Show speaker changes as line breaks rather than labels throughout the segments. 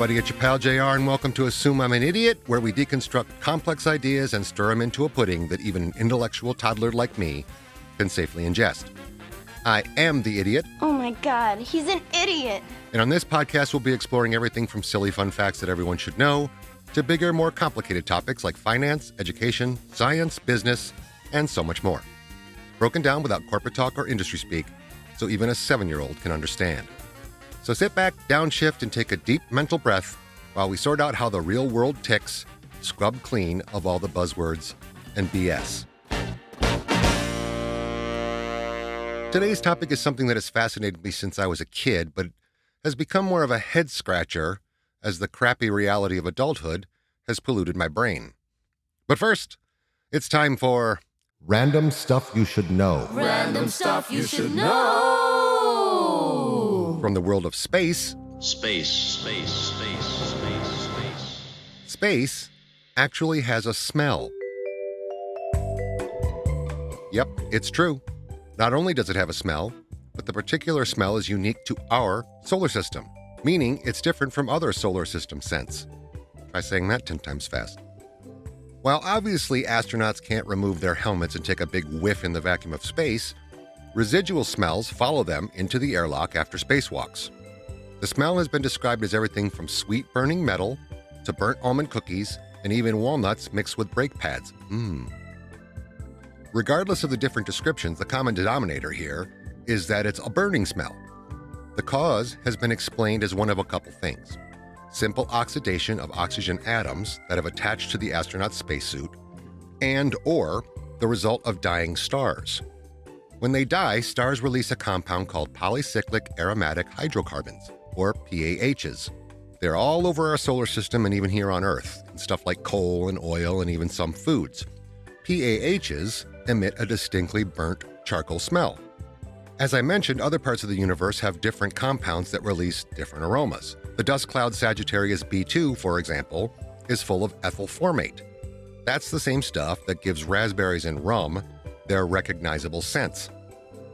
everybody. It's your pal JR, and welcome to Assume I'm an Idiot, where we deconstruct complex ideas and stir them into a pudding that even an intellectual toddler like me can safely ingest. I am the idiot.
Oh my God, he's an idiot.
And on this podcast, we'll be exploring everything from silly fun facts that everyone should know to bigger, more complicated topics like finance, education, science, business, and so much more. Broken down without corporate talk or industry speak, so even a 7-year-old can understand. So sit back, downshift, and take a deep mental breath while we sort out how the real world ticks, scrubbed clean of all the buzzwords and BS. Today's topic is something that has fascinated me since I was a kid, but has become more of a head-scratcher as the crappy reality of adulthood has polluted my brain. But first, it's time for Random Stuff You Should Know.
Random stuff you should know.
From the world of space.
Space.
Space actually has a smell. Yep, it's true. Not only does it have a smell, but the particular smell is unique to our solar system, meaning it's different from other solar system scents. Try saying that 10 times fast. While obviously astronauts can't remove their helmets and take a big whiff in the vacuum of space, residual smells follow them into the airlock after spacewalks. The smell has been described as everything from sweet burning metal to burnt almond cookies and even walnuts mixed with brake pads. Regardless of the different descriptions, the common denominator here is that it's a burning smell. The cause has been explained as one of a couple things: simple oxidation of oxygen atoms that have attached to the astronaut's spacesuit, and/or the result of dying stars. When they die, stars release a compound called polycyclic aromatic hydrocarbons, or PAHs. They're all over our solar system and even here on Earth, in stuff like coal and oil and even some foods. PAHs emit a distinctly burnt charcoal smell. As I mentioned, other parts of the universe have different compounds that release different aromas. The dust cloud Sagittarius B2, for example, is full of ethyl formate. That's the same stuff that gives raspberries and rum their recognizable scents,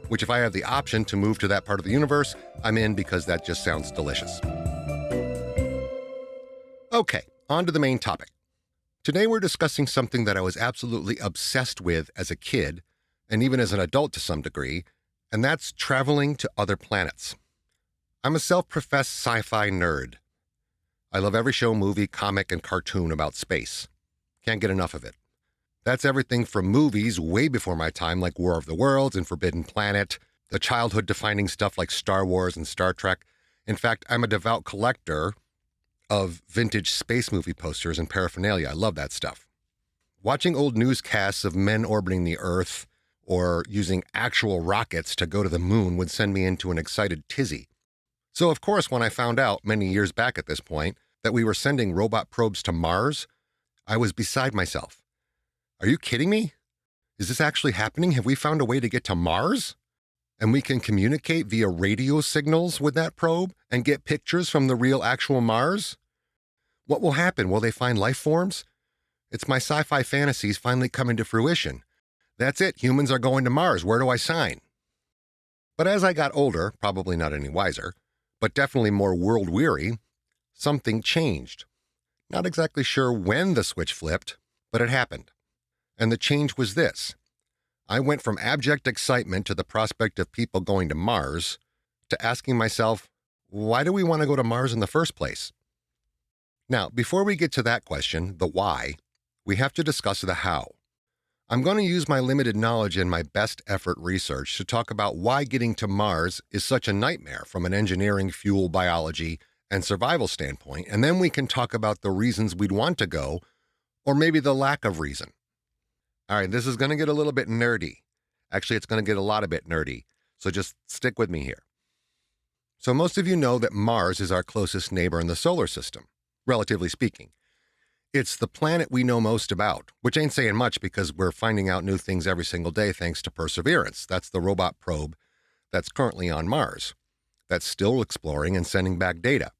which if I have the option to move to that part of the universe, I'm in because that just sounds delicious. Okay, on to the main topic. Today we're discussing something that I was absolutely obsessed with as a kid, and even as an adult to some degree, and that's traveling to other planets. I'm a self-professed sci-fi nerd. I love every show, movie, comic, and cartoon about space. Can't get enough of it. That's everything from movies way before my time like War of the Worlds and Forbidden Planet, the childhood-defining stuff like Star Wars and Star Trek. In fact, I'm a devout collector of vintage space movie posters and paraphernalia. I love that stuff. Watching old newscasts of men orbiting the Earth or using actual rockets to go to the moon would send me into an excited tizzy. So, of course, when I found out many years back at this point that we were sending robot probes to Mars, I was beside myself. Are you kidding me? Is this actually happening? Have we found a way to get to Mars? And we can communicate via radio signals with that probe and get pictures from the real actual Mars? What will happen? Will they find life forms? It's my sci-fi fantasies finally coming to fruition. That's it. Humans are going to Mars. Where do I sign? But as I got older, probably not any wiser, but definitely more world-weary, something changed. Not exactly sure when the switch flipped, but it happened. And the change was this. I went from abject excitement to the prospect of people going to Mars to asking myself, why do we want to go to Mars in the first place? Now, before we get to that question, the why, we have to discuss the how. I'm going to use my limited knowledge and my best effort research to talk about why getting to Mars is such a nightmare from an engineering, fuel, biology, and survival standpoint, and then we can talk about the reasons we'd want to go, or maybe the lack of reason. All right, this is going to get a little bit nerdy. Actually, it's going to get a lot of bit nerdy, so just stick with me here. So most of you know that Mars is our closest neighbor in the solar system, relatively speaking. It's the planet we know most about, which ain't saying much because we're finding out new things every single day thanks to Perseverance. That's the robot probe that's currently on Mars, that's still exploring and sending back data.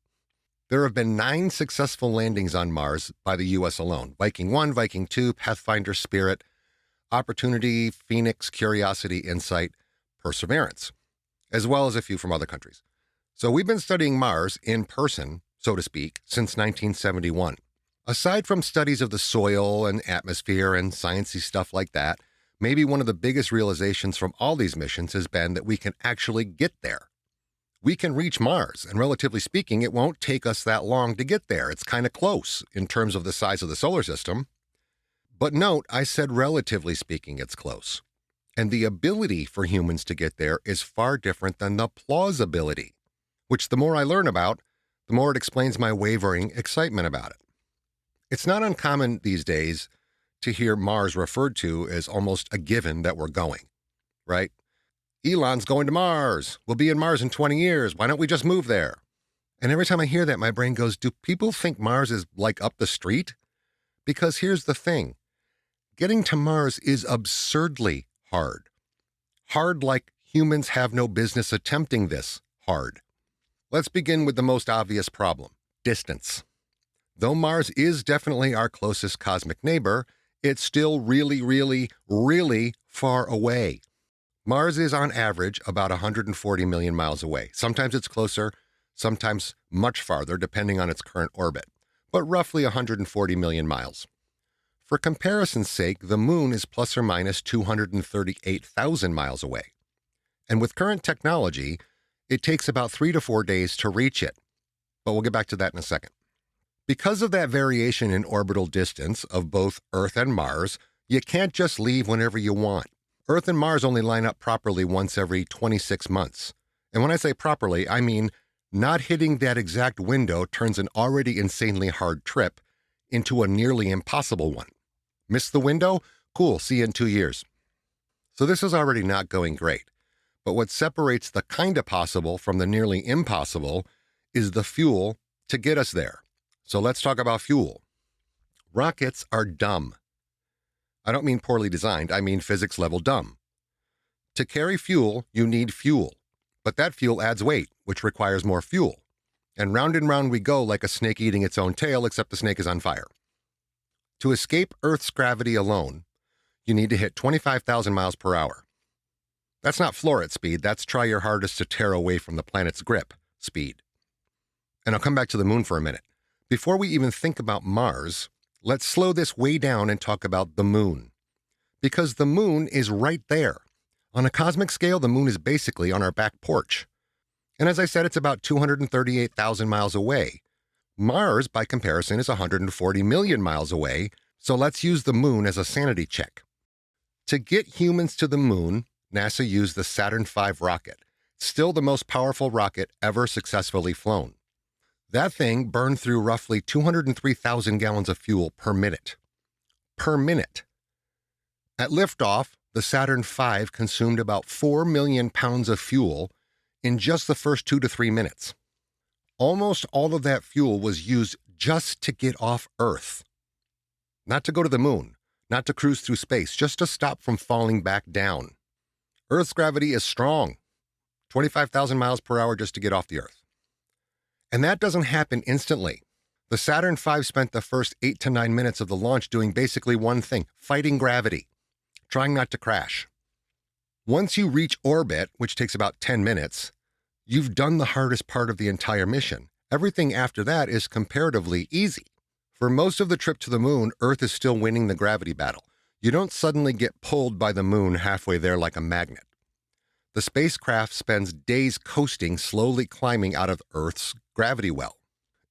There have been 9 successful landings on Mars by the U.S. alone: Viking 1, Viking 2, Pathfinder, Spirit, Opportunity, Phoenix, Curiosity, Insight, Perseverance, as well as a few from other countries. So we've been studying Mars in person so to speak, since 1971. Aside from studies of the soil and atmosphere and sciencey stuff like that, maybe one of the biggest realizations from all these missions has been that we can actually get there. We can reach Mars, and relatively speaking, it won't take us that long to get there. It's kind of close in terms of the size of the solar system. But note, I said relatively speaking, it's close. And the ability for humans to get there is far different than the plausibility, which the more I learn about, the more it explains my wavering excitement about it. It's not uncommon these days to hear Mars referred to as almost a given that we're going, right? Elon's going to Mars. We'll be in Mars in 20 years. Why don't we just move there? And every time I hear that, my brain goes, do people think Mars is like up the street? Because here's the thing. Getting to Mars is absurdly hard. Hard like humans have no business attempting this hard. Let's begin with the most obvious problem, distance. Though Mars is definitely our closest cosmic neighbor, it's still really, really, really far away. Mars is on average about 140 million miles away. Sometimes it's closer, sometimes much farther, depending on its current orbit, but roughly 140 million miles. For comparison's sake, the Moon is plus or minus 238,000 miles away. And with current technology, it takes about 3 to 4 days to reach it. But we'll get back to that in a second. Because of that variation in orbital distance of both Earth and Mars, you can't just leave whenever you want. Earth and Mars only line up properly once every 26 months. And when I say properly, I mean not hitting that exact window turns an already insanely hard trip into a nearly impossible one. Miss the window? Cool, see you in 2 years. So this is already not going great. But what separates the kind of possible from the nearly impossible is the fuel to get us there. So let's talk about fuel. Rockets are dumb. I don't mean poorly designed, I mean physics-level dumb. To carry fuel, you need fuel. But that fuel adds weight, which requires more fuel. And round we go like a snake eating its own tail, except the snake is on fire. To escape Earth's gravity alone, you need to hit 25,000 miles per hour. That's not floor at speed, that's try your hardest to tear away from the planet's grip speed. And I'll come back to the Moon for a minute. Before we even think about Mars, let's slow this way down and talk about the Moon. Because the Moon is right there. On a cosmic scale, the Moon is basically on our back porch. And as I said, it's about 238,000 miles away. Mars, by comparison, is 140 million miles away, so let's use the Moon as a sanity check. To get humans to the Moon, NASA used the Saturn V rocket, still the most powerful rocket ever successfully flown. That thing burned through roughly 203,000 gallons of fuel per minute. Per minute. At liftoff, the Saturn V consumed about 4 million pounds of fuel in just the first 2 to 3 minutes. Almost all of that fuel was used just to get off Earth. Not to go to the Moon, not to cruise through space, just to stop from falling back down. Earth's gravity is strong, 25,000 miles per hour just to get off the Earth. And that doesn't happen instantly. The Saturn V spent the first 8 to 9 minutes of the launch doing basically one thing, fighting gravity, trying not to crash. Once you reach orbit, which takes about 10 minutes, you've done the hardest part of the entire mission. Everything after that is comparatively easy. For most of the trip to the Moon, Earth is still winning the gravity battle. You don't suddenly get pulled by the Moon halfway there like a magnet. The spacecraft spends days coasting, slowly climbing out of Earth's gravity well.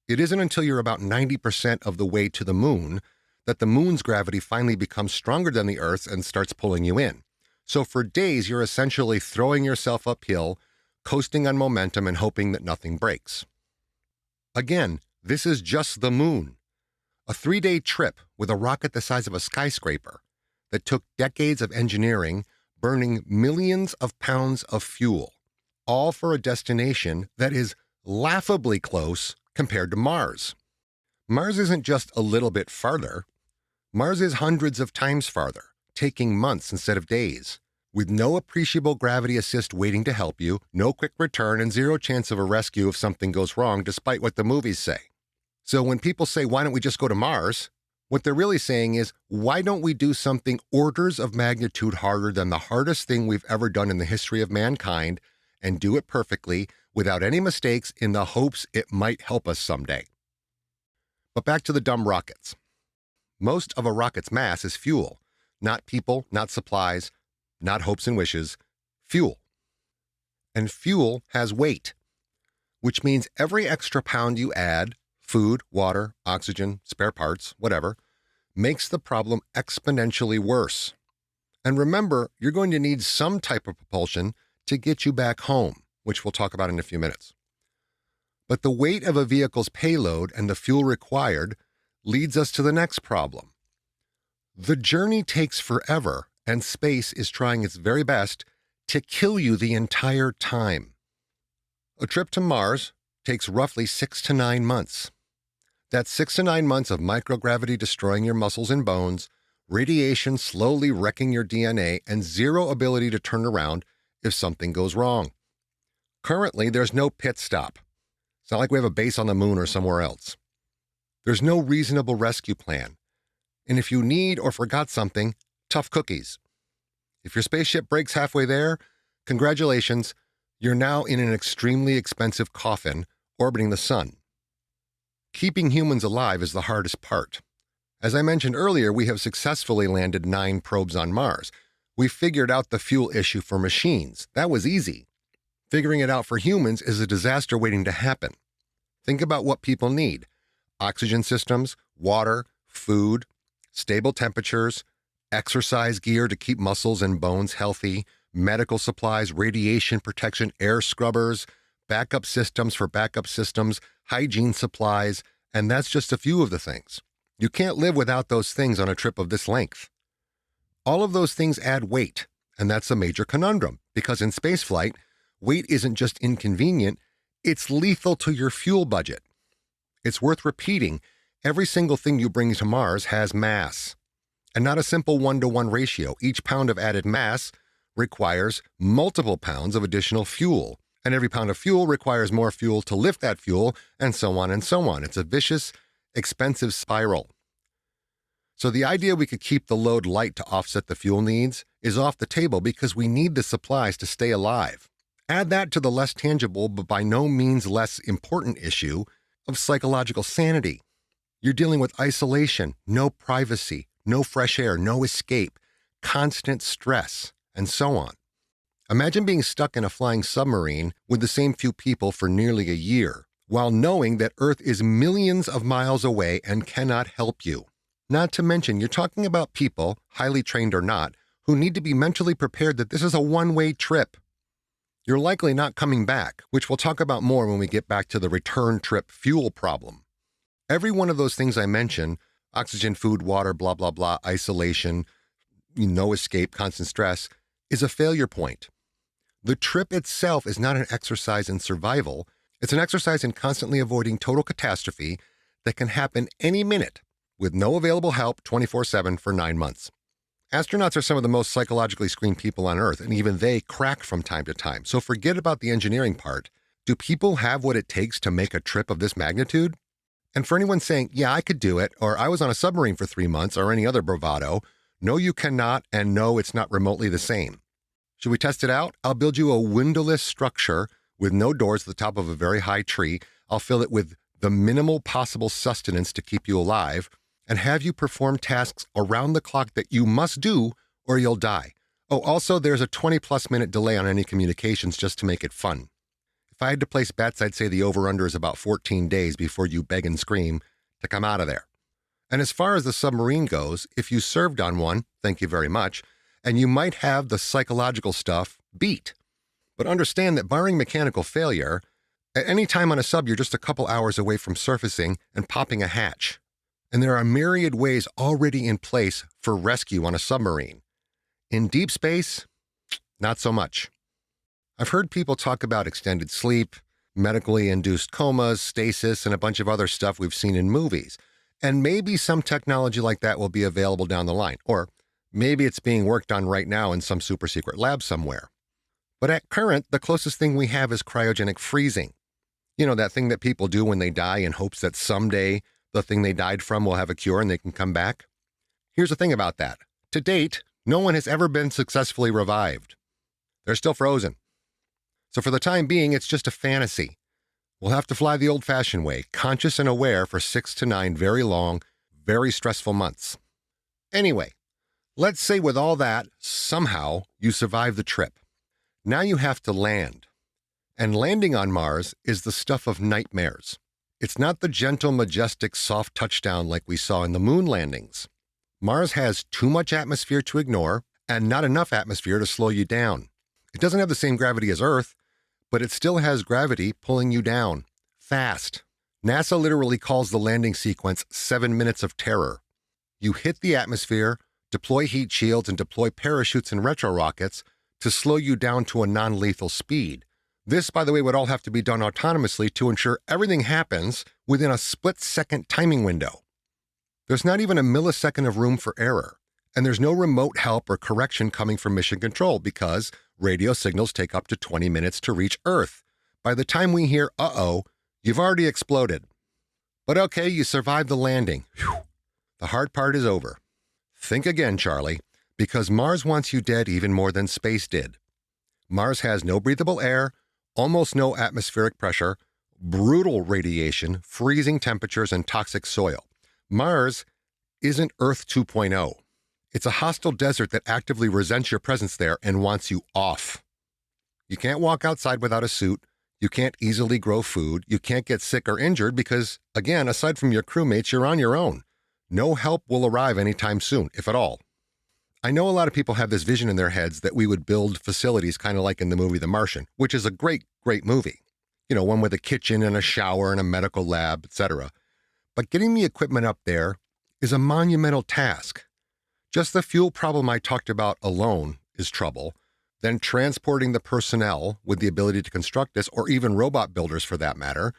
It isn't until you're about 90% of the way to the Moon that the Moon's gravity finally becomes stronger than the Earth's and starts pulling you in. So for days, you're essentially throwing yourself uphill, coasting on momentum and hoping that nothing breaks. Again, this is just the Moon. A 3-day trip with a rocket the size of a skyscraper that took decades of engineering, burning millions of pounds of fuel, all for a destination that is laughably close compared to Mars. Mars isn't just a little bit farther. Mars is hundreds of times farther, taking months instead of days, with no appreciable gravity assist waiting to help you, no quick return, and zero chance of a rescue if something goes wrong, despite what the movies say. So when people say, why don't we just go to Mars? What they're really saying is, why don't we do something orders of magnitude harder than the hardest thing we've ever done in the history of mankind and do it perfectly without any mistakes in the hopes it might help us someday. But back to the dumb rockets. Most of a rocket's mass is fuel, not people, not supplies, not hopes and wishes, fuel. And fuel has weight, which means every extra pound you add, food, water, oxygen, spare parts, whatever, makes the problem exponentially worse. And remember, you're going to need some type of propulsion to get you back home, which we'll talk about in a few minutes. But the weight of a vehicle's payload and the fuel required leads us to the next problem. The journey takes forever, and space is trying its very best to kill you the entire time. A trip to Mars takes roughly 6 to 9 months. That's 6 to 9 months of microgravity destroying your muscles and bones, radiation slowly wrecking your DNA, and zero ability to turn around if something goes wrong. Currently, there's no pit stop. It's not like we have a base on the moon or somewhere else. There's no reasonable rescue plan. And if you need or forgot something, tough cookies. If your spaceship breaks halfway there, congratulations, you're now in an extremely expensive coffin orbiting the sun. Keeping humans alive is the hardest part. As I mentioned earlier, we have successfully landed 9 probes on Mars. We figured out the fuel issue for machines. That was easy. Figuring it out for humans is a disaster waiting to happen. Think about what people need: oxygen systems, water, food, stable temperatures, exercise gear to keep muscles and bones healthy, medical supplies, radiation protection, air scrubbers, backup systems for backup systems, hygiene supplies, and that's just a few of the things. You can't live without those things on a trip of this length. All of those things add weight, and that's a major conundrum, because in spaceflight, weight isn't just inconvenient, it's lethal to your fuel budget. It's worth repeating, every single thing you bring to Mars has mass, and not a simple 1-to-1 ratio. Each pound of added mass requires multiple pounds of additional fuel, and every pound of fuel requires more fuel to lift that fuel, and so on and so on. It's a vicious, expensive spiral. So the idea we could keep the load light to offset the fuel needs is off the table because we need the supplies to stay alive. Add that to the less tangible but by no means less important issue of psychological sanity. You're dealing with isolation, no privacy, no fresh air, no escape, constant stress, and so on. Imagine being stuck in a flying submarine with the same few people for nearly a year, while knowing that Earth is millions of miles away and cannot help you. Not to mention, you're talking about people, highly trained or not, who need to be mentally prepared that this is a one-way trip. You're likely not coming back, which we'll talk about more when we get back to the return trip fuel problem. Every one of those things I mentioned, oxygen, food, water, blah, blah, blah, isolation, no escape, constant stress, is a failure point. The trip itself is not an exercise in survival. It's an exercise in constantly avoiding total catastrophe that can happen any minute with no available help 24/7 for 9 months. Astronauts are some of the most psychologically screened people on Earth, and even they crack from time to time. So forget about the engineering part. Do people have what it takes to make a trip of this magnitude? And for anyone saying, yeah, I could do it, or I was on a submarine for 3 months, or any other bravado, no, you cannot, and no, it's not remotely the same. Should we test it out? I'll build you a windowless structure with no doors at the top of a very high tree. I'll fill it with the minimal possible sustenance to keep you alive, and have you perform tasks around the clock that you must do or you'll die. Oh, also, there's a 20-plus minute delay on any communications just to make it fun. If I had to place bets, I'd say the over-under is about 14 days before you beg and scream to come out of there. And as far as the submarine goes, if you served on one, thank you very much, and you might have the psychological stuff beat. But understand that barring mechanical failure, at any time on a sub, you're just a couple hours away from surfacing and popping a hatch. And there are myriad ways already in place for rescue on a submarine. In deep space, not so much. I've heard people talk about extended sleep, medically induced comas, stasis, and a bunch of other stuff we've seen in movies. And maybe some technology like that will be available down the line. Or maybe it's being worked on right now in some super secret lab somewhere. But at current, the closest thing we have is cryogenic freezing. You know, that thing that people do when they die in hopes that someday the thing they died from will have a cure and they can come back. Here's the thing about that. To date, no one has ever been successfully revived. They're still frozen. So for the time being, it's just a fantasy. We'll have to fly the old-fashioned way, conscious and aware for 6 to 9 very long, very stressful months. Anyway, let's say with all that, somehow you survive the trip. Now you have to land. And landing on Mars is the stuff of nightmares. It's not the gentle, majestic, soft touchdown like we saw in the moon landings. Mars has too much atmosphere to ignore and not enough atmosphere to slow you down. It doesn't have the same gravity as Earth, but it still has gravity pulling you down, fast. NASA literally calls the landing sequence 7 minutes of terror. You hit the atmosphere, deploy heat shields, and deploy parachutes and retro rockets to slow you down to a non-lethal speed. This, by the way, would all have to be done autonomously to ensure everything happens within a split-second timing window. There's not even a millisecond of room for error, and there's no remote help or correction coming from mission control because radio signals take up to 20 minutes to reach Earth. By the time we hear, uh-oh, you've already exploded. But okay, you survived the landing. Whew. The hard part is over. Think again, Charlie, because Mars wants you dead even more than space did. Mars has no breathable air, almost no atmospheric pressure, brutal radiation, freezing temperatures, and toxic soil. Mars isn't Earth 2.0. It's a hostile desert that actively resents your presence there and wants you off. You can't walk outside without a suit. You can't easily grow food. You can't get sick or injured because, again, aside from your crewmates, you're on your own. No help will arrive anytime soon, if at all. I know a lot of people have this vision in their heads that we would build facilities kind of like in the movie The Martian, which is a great, great movie. You know, one with a kitchen and a shower and a medical lab, etc. But getting the equipment up there is a monumental task. Just the fuel problem I talked about alone is trouble. Then transporting the personnel with the ability to construct this, or even robot builders for that matter,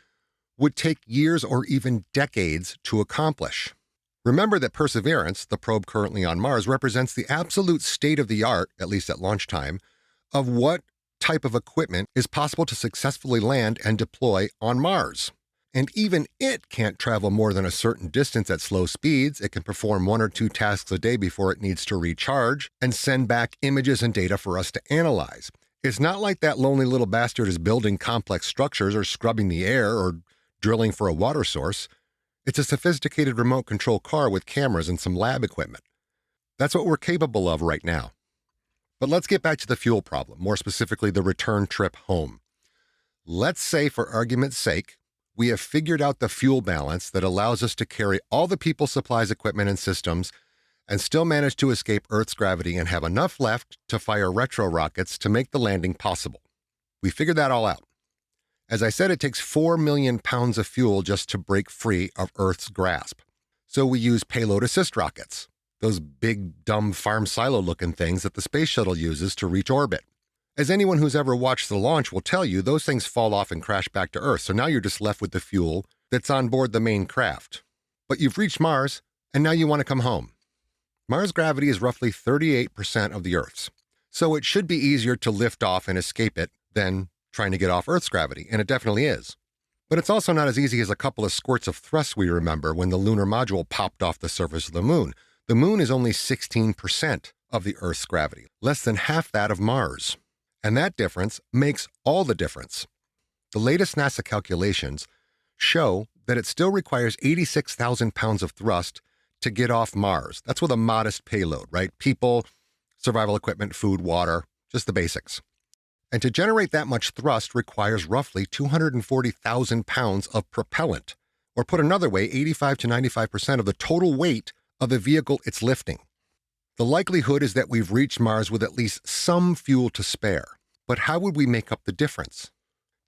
would take years or even decades to accomplish. Remember that Perseverance, the probe currently on Mars, represents the absolute state-of-the-art, at least at launch time, of what type of equipment is possible to successfully land and deploy on Mars. And even it can't travel more than a certain distance at slow speeds. It can perform 1 or 2 tasks a day before it needs to recharge and send back images and data for us to analyze. It's not like that lonely little bastard is building complex structures or scrubbing the air or drilling for a water source. It's a sophisticated remote control car with cameras and some lab equipment. That's what we're capable of right now. But let's get back to the fuel problem, more specifically the return trip home. Let's say, for argument's sake, we have figured out the fuel balance that allows us to carry all the people, supplies, equipment, and systems and still manage to escape Earth's gravity and have enough left to fire retro rockets to make the landing possible. We figured that all out. As I said, it takes 4 million pounds of fuel just to break free of Earth's grasp. So we use payload assist rockets, those big, dumb farm silo-looking things that the space shuttle uses to reach orbit. As anyone who's ever watched the launch will tell you, those things fall off and crash back to Earth, so now you're just left with the fuel that's on board the main craft. But you've reached Mars, and now you want to come home. Mars' gravity is roughly 38% of the Earth's, so it should be easier to lift off and escape it than trying to get off Earth's gravity, and it definitely is. But it's also not as easy as a couple of squirts of thrust we remember when the lunar module popped off the surface of the moon. The moon is only 16% of the Earth's gravity, less than half that of Mars. And that difference makes all the difference. The latest NASA calculations show that it still requires 86,000 pounds of thrust to get off Mars. That's with a modest payload, right? People, survival equipment, food, water, just the basics. And to generate that much thrust requires roughly 240,000 pounds of propellant, or put another way, 85 to 95% of the total weight of the vehicle it's lifting. The likelihood is that we've reached Mars with at least some fuel to spare. But how would we make up the difference?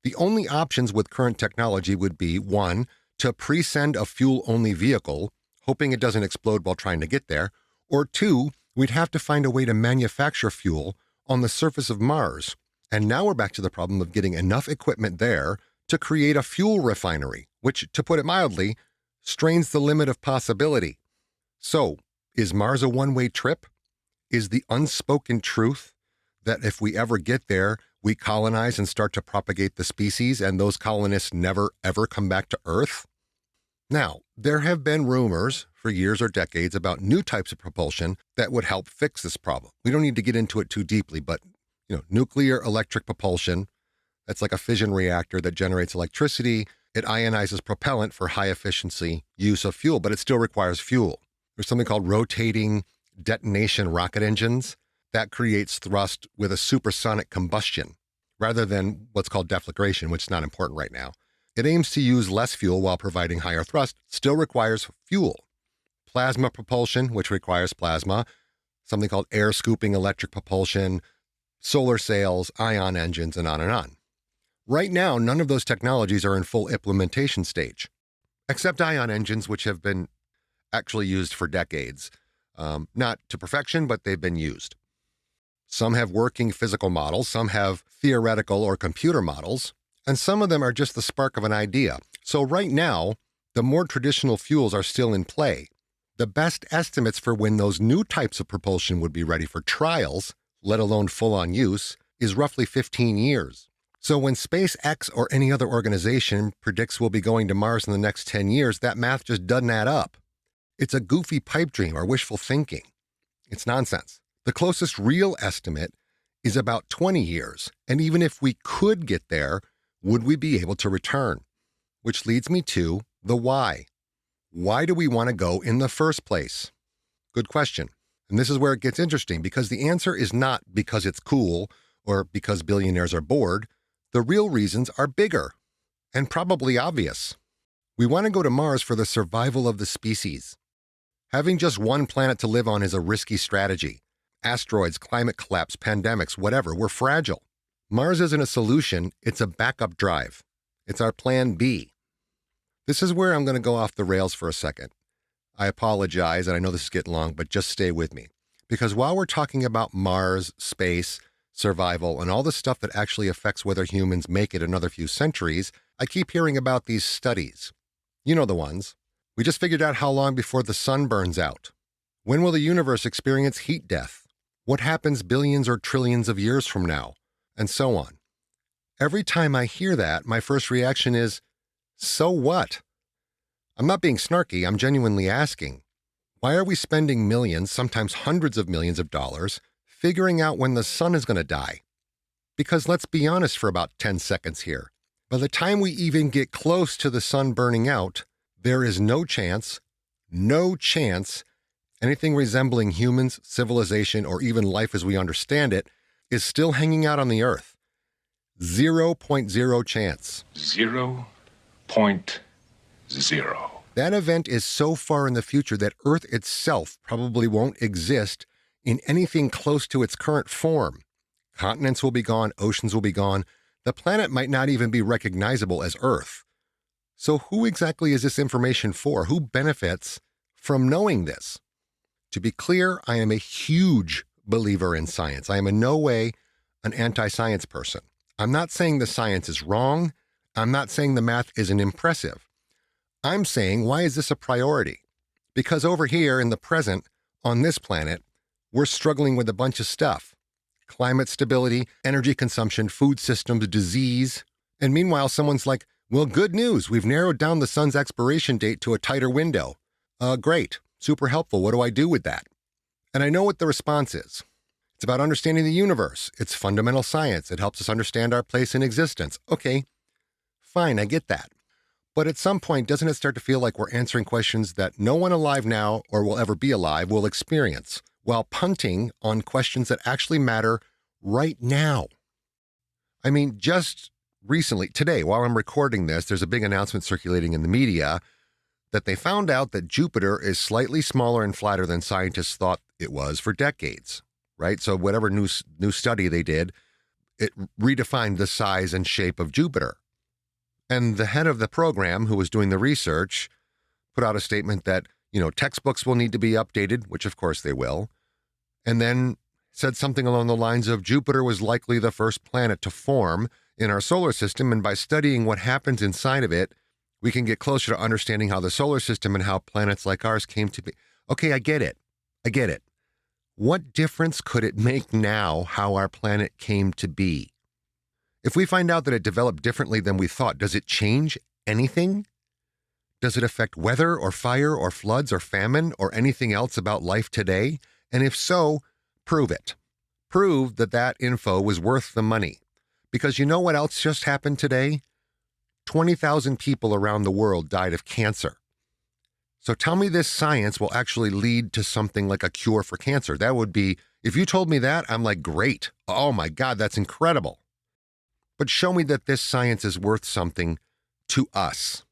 The only options with current technology would be, 1, to pre-send a fuel-only vehicle, hoping it doesn't explode while trying to get there, or 2, we'd have to find a way to manufacture fuel on the surface of Mars. And now we're back to the problem of getting enough equipment there to create a fuel refinery, which, to put it mildly, strains the limit of possibility. So, is Mars a one-way trip? Is the unspoken truth that if we ever get there, we colonize and start to propagate the species and those colonists never ever come back to Earth? Now, there have been rumors for years or decades about new types of propulsion that would help fix this problem. We don't need to get into it too deeply, but nuclear electric propulsion, That's like a fission reactor that generates electricity. It ionizes propellant for high efficiency use of fuel, but it still requires fuel. There's something called rotating detonation rocket engines that creates thrust with a supersonic combustion rather than what's called deflagration, which is not important right now. It aims to use less fuel while providing higher thrust, still requires fuel. Plasma propulsion, which requires plasma, something called air scooping electric propulsion, solar sails, ion engines, and on and on. Right now, none of those technologies are in full implementation stage, except ion engines, which have been actually used for decades. Not to perfection, but they've been used. Some have working physical models, some have theoretical or computer models, and some of them are just the spark of an idea. So right now, the more traditional fuels are still in play. The best estimates for when those new types of propulsion would be ready for trials, let alone full-on use, is roughly 15 years. So when SpaceX or any other organization predicts we'll be going to Mars in the next 10 years, that math just doesn't add up. It's a goofy pipe dream or wishful thinking. It's nonsense. The closest real estimate is about 20 years, and even if we could get there, would we be able to return? Which leads me to the why. Why do we want to go in the first place? Good question. And this is where it gets interesting, because the answer is not because it's cool or because billionaires are bored. The real reasons are bigger and probably obvious. We want to go to Mars for the survival of the species. Having just one planet to live on is a risky strategy. Asteroids, climate collapse, pandemics, whatever, we're fragile. Mars isn't a solution, it's a backup drive. It's our plan B. This is where I'm going to go off the rails for a second. I apologize, and I know this is getting long, but just stay with me. Because while we're talking about Mars, space, survival, and all the stuff that actually affects whether humans make it another few centuries, I keep hearing about these studies. You know the ones. We just figured out how long before the sun burns out. When will the universe experience heat death? What happens billions or trillions of years from now? And so on. Every time I hear that, my first reaction is, so what? I'm not being snarky, I'm genuinely asking. Why are we spending millions, sometimes hundreds of millions of dollars, figuring out when the sun is going to die? Because let's be honest for about 10 seconds here. By the time we even get close to the sun burning out, there is no chance anything resembling humans, civilization, or even life as we understand it is still hanging out on the Earth. 0.0 chance.
0.0.
That event is so far in the future that Earth itself probably won't exist in anything close to its current form. Continents will be gone, oceans will be gone. The planet might not even be recognizable as Earth. So who exactly is this information for? Who benefits from knowing this? To be clear, I am a huge believer in science. I am in no way an anti-science person. I'm not saying the science is wrong. I'm not saying the math isn't impressive. I'm saying, why is this a priority? Because over here in the present, on this planet, we're struggling with a bunch of stuff. Climate stability, energy consumption, food systems, disease. And meanwhile, someone's like, well, good news. We've narrowed down the sun's expiration date to a tighter window. Great. Super helpful. What do I do with that? And I know what the response is. It's about understanding the universe. It's fundamental science. It helps us understand our place in existence. Okay, fine, I get that. But at some point, doesn't it start to feel like we're answering questions that no one alive now or will ever be alive will experience, while punting on questions that actually matter right now? I mean, just recently, today, while I'm recording this, there's a big announcement circulating in the media that they found out that Jupiter is slightly smaller and flatter than scientists thought it was for decades, right? So whatever new study they did, it redefined the size and shape of Jupiter. And the head of the program, who was doing the research, put out a statement that, textbooks will need to be updated, which of course they will, and then said something along the lines of Jupiter was likely the first planet to form in our solar system, and by studying what happens inside of it, we can get closer to understanding how the solar system and how planets like ours came to be. Okay, I get it. What difference could it make now how our planet came to be? If we find out that it developed differently than we thought, does it change anything? Does it affect weather or fire or floods or famine or anything else about life today? And if so, prove it. Prove that info was worth the money. Because you know what else just happened today? 20,000 people around the world died of cancer. So tell me this science will actually lead to something like a cure for cancer. That would be, if you told me that, I'm like, great. Oh my God, that's incredible. But show me that this science is worth something to us.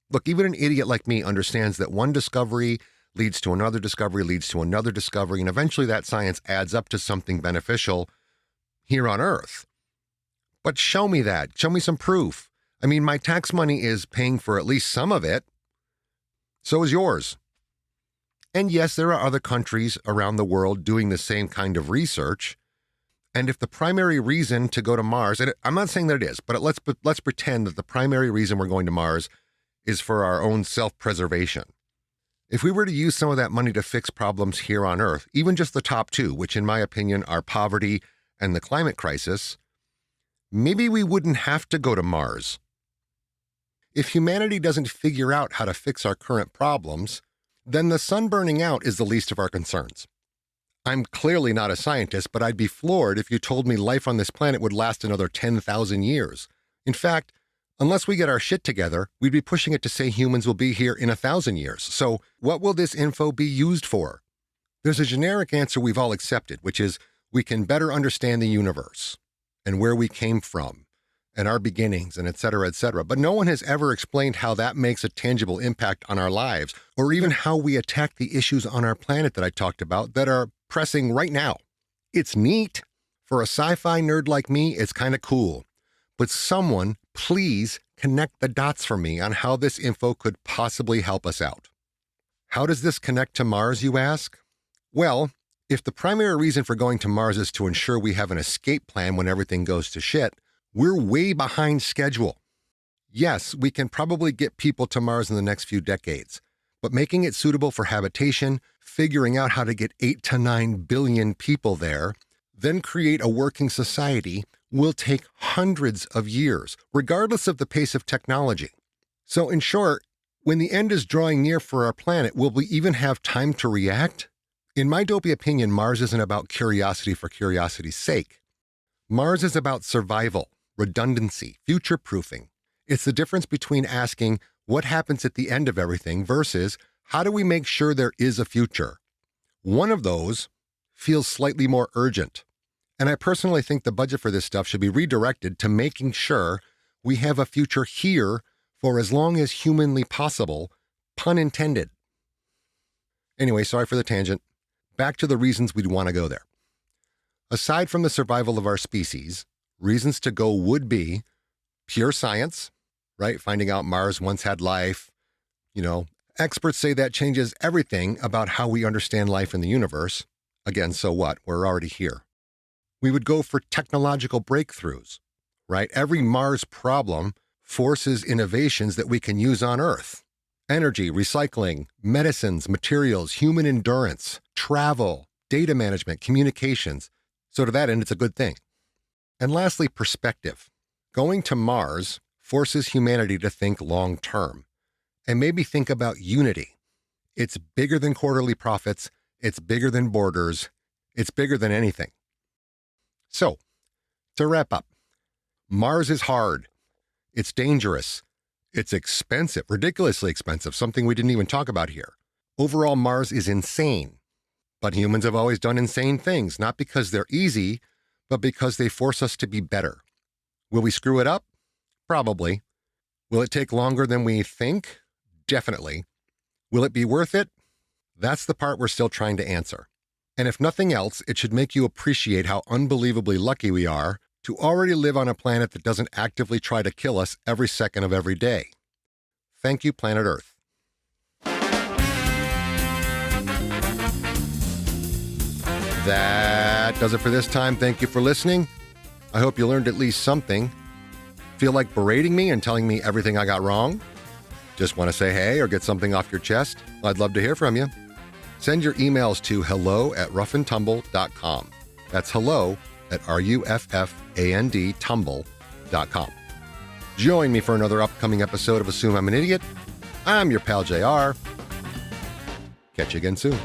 Look, even an idiot like me understands that one discovery leads to another discovery, leads to another discovery, and eventually that science adds up to something beneficial here on Earth. But show me that. Show me some proof. I mean, my tax money is paying for at least some of it. So is yours. And yes, there are other countries around the world doing the same kind of research. And if the primary reason to go to Mars, and I'm not saying that it is, but let's pretend that the primary reason we're going to Mars is for our own self-preservation. If we were to use some of that money to fix problems here on Earth, even just the top two, which in my opinion are poverty and the climate crisis, maybe we wouldn't have to go to Mars. If humanity doesn't figure out how to fix our current problems, then the sun burning out is the least of our concerns. I'm clearly not a scientist, but I'd be floored if you told me life on this planet would last another 10,000 years. In fact, unless we get our shit together, we'd be pushing it to say humans will be here in 1,000 years. So what will this info be used for? There's a generic answer we've all accepted, which is we can better understand the universe and where we came from and our beginnings and et cetera, et cetera. But no one has ever explained how that makes a tangible impact on our lives or even how we attack the issues on our planet that I talked about that are pressing right now. It's neat. For a sci-fi nerd like me, it's kind of cool. But someone, please connect the dots for me on how this info could possibly help us out. How does this connect to Mars, you ask? Well, if the primary reason for going to Mars is to ensure we have an escape plan when everything goes to shit, we're way behind schedule. Yes, we can probably get people to Mars in the next few decades, but making it suitable for habitation, figuring out how to get 8 to 9 billion people there, then create a working society will take hundreds of years, regardless of the pace of technology. So in short, when the end is drawing near for our planet, will we even have time to react? In my dopey opinion, Mars isn't about curiosity for curiosity's sake. Mars is about survival, redundancy, future-proofing. It's the difference between asking what happens at the end of everything versus how do we make sure there is a future? One of those feels slightly more urgent. And I personally think the budget for this stuff should be redirected to making sure we have a future here for as long as humanly possible, pun intended. Anyway, sorry for the tangent. Back to the reasons we'd want to go there. Aside from the survival of our species, reasons to go would be pure science, right? Finding out Mars once had life. Experts say that changes everything about how we understand life in the universe. Again, so what? We're already here. We would go for technological breakthroughs, right? Every Mars problem forces innovations that we can use on Earth. Energy, recycling, medicines, materials, human endurance, travel, data management, communications. So to that end, it's a good thing. And lastly, perspective. Going to Mars forces humanity to think long term and maybe think about unity. It's bigger than quarterly profits. It's bigger than borders. It's bigger than anything. So, to wrap up, Mars is hard. It's dangerous. It's expensive, ridiculously expensive, something we didn't even talk about here. Overall, Mars is insane. But humans have always done insane things, not because they're easy, but because they force us to be better. Will we screw it up? Probably. Will it take longer than we think? Definitely. Will it be worth it? That's the part we're still trying to answer. And if nothing else, it should make you appreciate how unbelievably lucky we are to already live on a planet that doesn't actively try to kill us every second of every day. Thank you, Planet Earth. That does it for this time. Thank you for listening. I hope you learned at least something. Feel like berating me and telling me everything I got wrong? Just want to say hey or get something off your chest? I'd love to hear from you. Send your emails to hello@ruffandtumble.com. That's hello@ruffandtumble.com. Join me for another upcoming episode of Assume I'm an Idiot. I'm your pal JR. Catch you again soon.